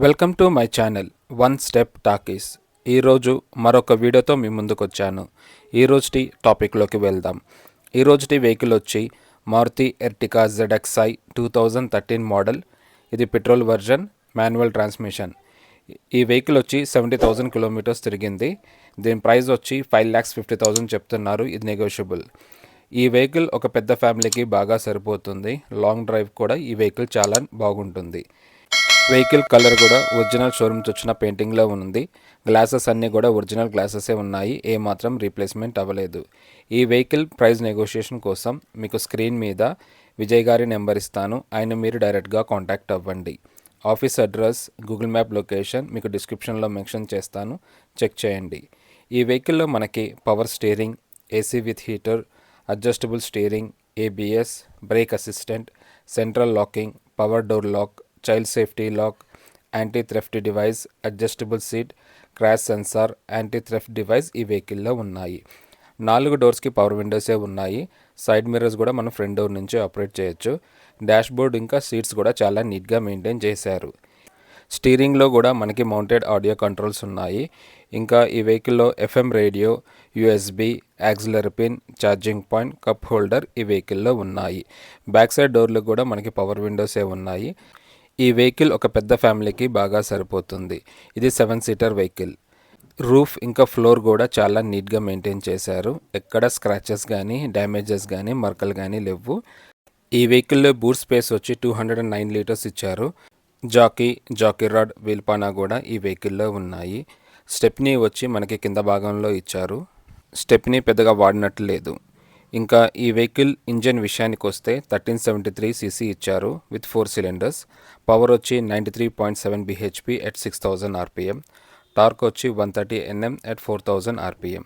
Welcome to my channel one step talkies. ఈరోజు మరొక వీడియోతో మీ ముందుకు వచ్చాను. ఈరోజుటి టాపిక్లోకి వెళ్దాం. ఈరోజుటి వెహికల్ వచ్చి మారుతి ఎర్టికా ZXi 2013 మోడల్. ఇది పెట్రోల్ వర్జన్, మాన్యువల్ ట్రాన్స్మిషన్. ఈ వెహికల్ వచ్చి 70,000 కిలోమీటర్స్ తిరిగింది. దీని ప్రైస్ వచ్చి 5,50,000 చెప్తున్నారు. ఇది నెగోషియబుల్. ఈ వెహికల్ ఒక పెద్ద ఫ్యామిలీకి బాగా సరిపోతుంది. లాంగ్ డ్రైవ్ కూడా ఈ వెహికల్ చాలా బాగుంటుంది. వెహికల్ కలర్ కూడా ఒరిజినల్ షోరూమ్స్ వచ్చిన పెయింటింగ్లో ఉంది. గ్లాసెస్ అన్నీ కూడా ఒరిజినల్ గ్లాసెసే ఉన్నాయి. ఏమాత్రం రీప్లేస్మెంట్ అవ్వలేదు. ఈ వెహికల్ ప్రైస్ నెగోషియేషన్ కోసం మీకు స్క్రీన్ మీద విజయ్ గారి నెంబర్ ఇస్తాను. ఆయన మీరు డైరెక్ట్గా కాంటాక్ట్ అవ్వండి. Office address, Google map location మీకు డిస్క్రిప్షన్లో మెన్షన్ చేస్తాను, చెక్ చేయండి. ఈ వెహికల్లో మనకి power steering, AC with heater, adjustable steering, ABS, brake assistant, central locking, power door lock, child safety lock, anti theft device, adjustable seat, crash sensor, anti theft device ఈ వెహికల్లో ఉన్నాయి. 4 డోర్స్కి పవర్ విండోసే ఉన్నాయి. Side mirrors కూడా మనం front door నుంచి operate చేయొచ్చు. Dash board ఇంకా seats కూడా చాలా నీట్గా మెయింటైన్ చేశారు. స్టీరింగ్లో కూడా మనకి మౌంటెడ్ ఆడియో కంట్రోల్స్ ఉన్నాయి. ఇంకా ఈ వెహికల్లో FM radio, USB, auxiliary pin, charging point, cup holder ఈ వెహికల్లో ఉన్నాయి. బ్యాక్ సైడ్ డోర్లు కూడా మనకి పవర్ విండోసే ఉన్నాయి. ఈ వెహికల్ ఒక పెద్ద ఫ్యామిలీకి బాగా సరిపోతుంది. ఇది 7 సీటర్ వెహికల్. రూఫ్ ఇంకా ఫ్లోర్ కూడా చాలా నీట్గా మెయింటైన్ చేశారు. ఎక్కడ స్క్రాచెస్ కానీ, డ్యామేజెస్ కానీ, మరకలు కానీ లేవు. ఈ వెహికల్లో బూట్ స్పేస్ వచ్చి 209 లీటర్స్ ఇచ్చారు. జాకీ రాడ్, వీల్పానా కూడా ఈ వెహికల్లో ఉన్నాయి. స్టెప్నీ వచ్చి మనకి కింద భాగంలో ఇచ్చారు. స్టెప్నీ పెద్దగా వాడినట్టు లేదు. ఇంకా ఈ వెహికల్ ఇంజన్ విషయానికి వస్తే 1373cc ఇచ్చారు విత్ 4 సిలిండర్స్. పవర్ వచ్చి 93.7 bhp at 6000 rpm. టార్క్ వచ్చి 130 Nm at 4000 rpm.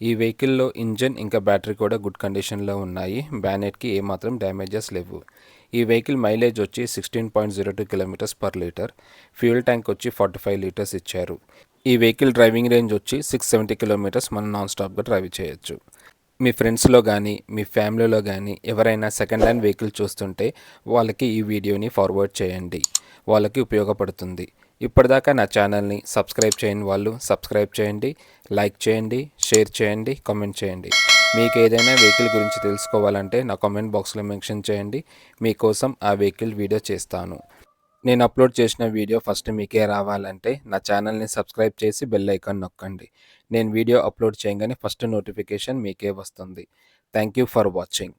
ఈ వెహికల్లో ఇంజన్ ఇంకా బ్యాటరీ కూడా గుడ్ కండిషన్లో ఉన్నాయి. బ్యానెట్కి ఏమాత్రం డ్యామేజెస్ లేవు. ఈ వెహికల్ మైలేజ్ వచ్చి 16.02 km/లీటర్. ఫ్యూయల్ ట్యాంక్ వచ్చి 45 లీటర్స్ ఇచ్చారు. ఈ వెహికల్ డ్రైవింగ్ రేంజ్ వచ్చి 670 కిలోమీటర్స్ మనం నాన్ స్టాప్గా డ్రైవ్ చేయొచ్చు. మీ ఫ్రెండ్స్లో కానీ, మీ ఫ్యామిలీలో కానీ ఎవరైనా సెకండ్ హ్యాండ్ వెహికల్ చూస్తుంటే వాళ్ళకి ఈ వీడియోని ఫార్వర్డ్ చేయండి. వాళ్ళకి ఉపయోగపడుతుంది. ఇప్పటిదాకా నా ఛానల్ని సబ్స్క్రైబ్ చేయని వాళ్ళు సబ్స్క్రైబ్ చేయండి, లైక్ చేయండి, షేర్ చేయండి, కామెంట్ చేయండి. మీకు ఏదైనా వెహికల్ గురించి తెలుసుకోవాలంటే నా కామెంట్ బాక్స్లో మెన్షన్ చేయండి. మీకోసం ఆ వెహికల్ వీడియో చేస్తాను. నేను అప్లోడ్ చేసిన వీడియో ఫస్ట్ మీకే రావాలంటే నా ఛానల్ని సబ్స్క్రైబ్ చేసి బెల్ ఐకాన్ నొక్కండి. నేను వీడియో అప్లోడ్ చేయగానే ఫస్ట్ నోటిఫికేషన్ మీకే వస్తుంది. Thank you for watching.